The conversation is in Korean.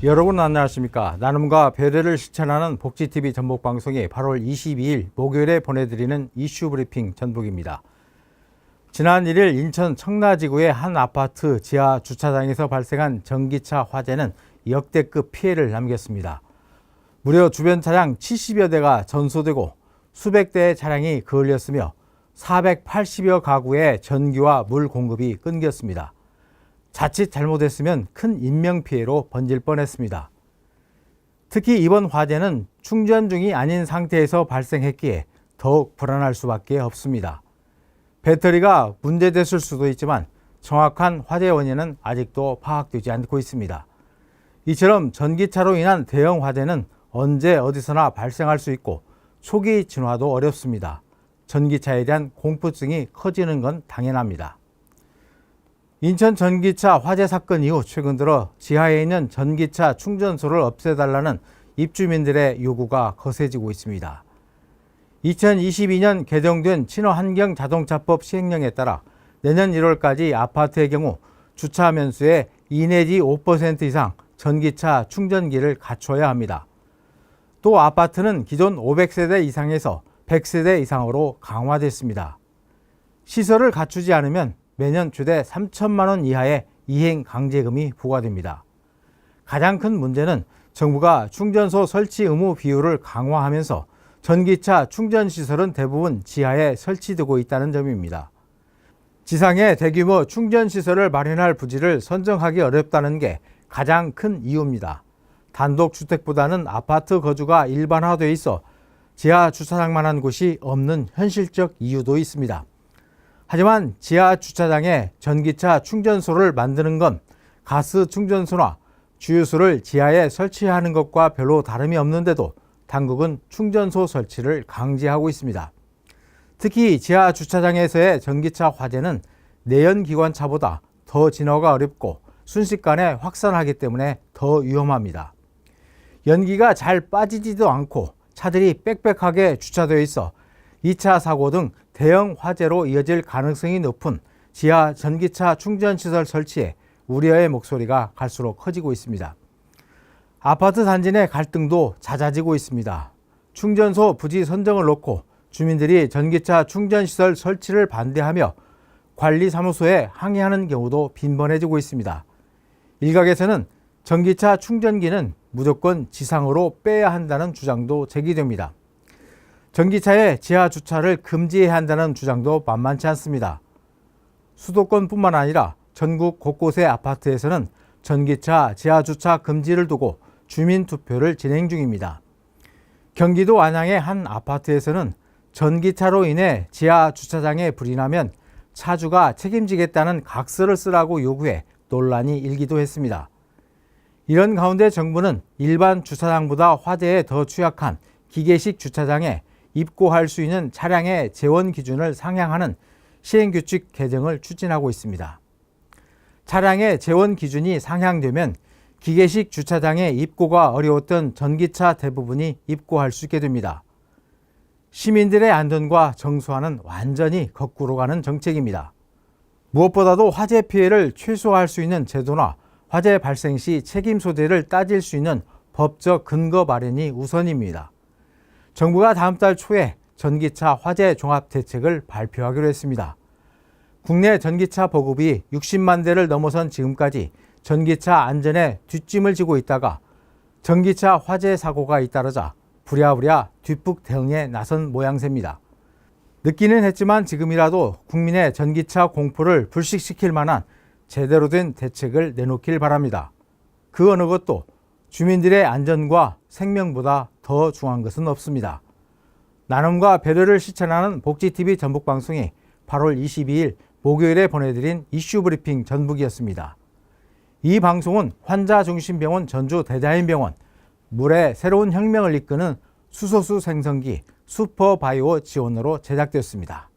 여러분 안녕하십니까. 나눔과 배려를 실천하는 복지TV 전북방송이 8월 22일 목요일에 보내드리는 이슈 브리핑 전북입니다. 지난 1일 인천 청라지구의 한 아파트 지하 주차장에서 발생한 전기차 화재는 역대급 피해를 남겼습니다. 무려 주변 차량 70여 대가 전소되고 수백 대의 차량이 그을렸으며 480여 가구의 전기와 물 공급이 끊겼습니다. 자칫 잘못했으면 큰 인명피해로 번질 뻔했습니다. 특히 이번 화재는 충전 중이 아닌 상태에서 발생했기에 더욱 불안할 수밖에 없습니다. 배터리가 문제됐을 수도 있지만 정확한 화재 원인은 아직도 파악되지 않고 있습니다. 이처럼 전기차로 인한 대형 화재는 언제 어디서나 발생할 수 있고 초기 진화도 어렵습니다. 전기차에 대한 공포증이 커지는 건 당연합니다. 인천 전기차 화재 사건 이후 최근 들어 지하에 있는 전기차 충전소를 없애달라는 입주민들의 요구가 거세지고 있습니다. 2022년 개정된 친환경 자동차법 시행령에 따라 내년 1월까지 아파트의 경우 주차 면수의 2 내지 5% 이상 전기차 충전기를 갖춰야 합니다. 또 아파트는 기존 500세대 이상에서 100세대 이상으로 강화됐습니다. 시설을 갖추지 않으면 매년 최대 3천만 원 이하의 이행 강제금이 부과됩니다. 가장 큰 문제는 정부가 충전소 설치 의무 비율을 강화하면서 전기차 충전시설은 대부분 지하에 설치되고 있다는 점입니다. 지상에 대규모 충전시설을 마련할 부지를 선정하기 어렵다는 게 가장 큰 이유입니다. 단독주택보다는 아파트 거주가 일반화되어 있어 지하 주차장만한 곳이 없는 현실적 이유도 있습니다. 하지만 지하 주차장에 전기차 충전소를 만드는 건 가스 충전소나 주유소를 지하에 설치하는 것과 별로 다름이 없는데도 당국은 충전소 설치를 강제하고 있습니다. 특히 지하 주차장에서의 전기차 화재는 내연기관차보다 더 진화가 어렵고 순식간에 확산하기 때문에 더 위험합니다. 연기가 잘 빠지지도 않고 차들이 빽빽하게 주차되어 있어 2차 사고 등 대형 화재로 이어질 가능성이 높은 지하 전기차 충전시설 설치에 우려의 목소리가 갈수록 커지고 있습니다. 아파트 단지 내 갈등도 잦아지고 있습니다. 충전소 부지 선정을 놓고 주민들이 전기차 충전시설 설치를 반대하며 관리사무소에 항의하는 경우도 빈번해지고 있습니다. 일각에서는 전기차 충전기는 무조건 지상으로 빼야 한다는 주장도 제기됩니다. 전기차의 지하 주차를 금지해야 한다는 주장도 만만치 않습니다. 수도권뿐만 아니라 전국 곳곳의 아파트에서는 전기차 지하 주차 금지를 두고 주민 투표를 진행 중입니다. 경기도 안양의 한 아파트에서는 전기차로 인해 지하 주차장에 불이 나면 차주가 책임지겠다는 각서를 쓰라고 요구해 논란이 일기도 했습니다. 이런 가운데 정부는 일반 주차장보다 화재에 더 취약한 기계식 주차장에 입고할 수 있는 차량의 재원 기준을 상향하는 시행규칙 개정을 추진하고 있습니다. 차량의 재원 기준이 상향되면 기계식 주차장에 입고가 어려웠던 전기차 대부분이 입고할 수 있게 됩니다. 시민들의 안전과 정서와는 완전히 거꾸로 가는 정책입니다. 무엇보다도 화재 피해를 최소화할 수 있는 제도나 화재 발생 시 책임 소재를 따질 수 있는 법적 근거 마련이 우선입니다. 정부가 다음 달 초에 전기차 화재 종합 대책을 발표하기로 했습니다. 국내 전기차 보급이 60만 대를 넘어선 지금까지 전기차 안전에 뒷짐을 지고 있다가 전기차 화재 사고가 잇따르자 부랴부랴 뒷북 대응에 나선 모양새입니다. 늦기는 했지만 지금이라도 국민의 전기차 공포를 불식시킬 만한 제대로 된 대책을 내놓길 바랍니다. 그 어느 것도 주민들의 안전과 생명보다 더 중요한 것은 없습니다. 나눔과 배려를 실천하는 복지TV 전북방송이 8월 22일 목요일에 보내드린 이슈 브리핑 전북이었습니다. 이 방송은 환자중심병원 전주대자연병원, 물의 새로운 혁명을 이끄는 수소수 생성기 슈퍼바이오 지원으로 제작되었습니다.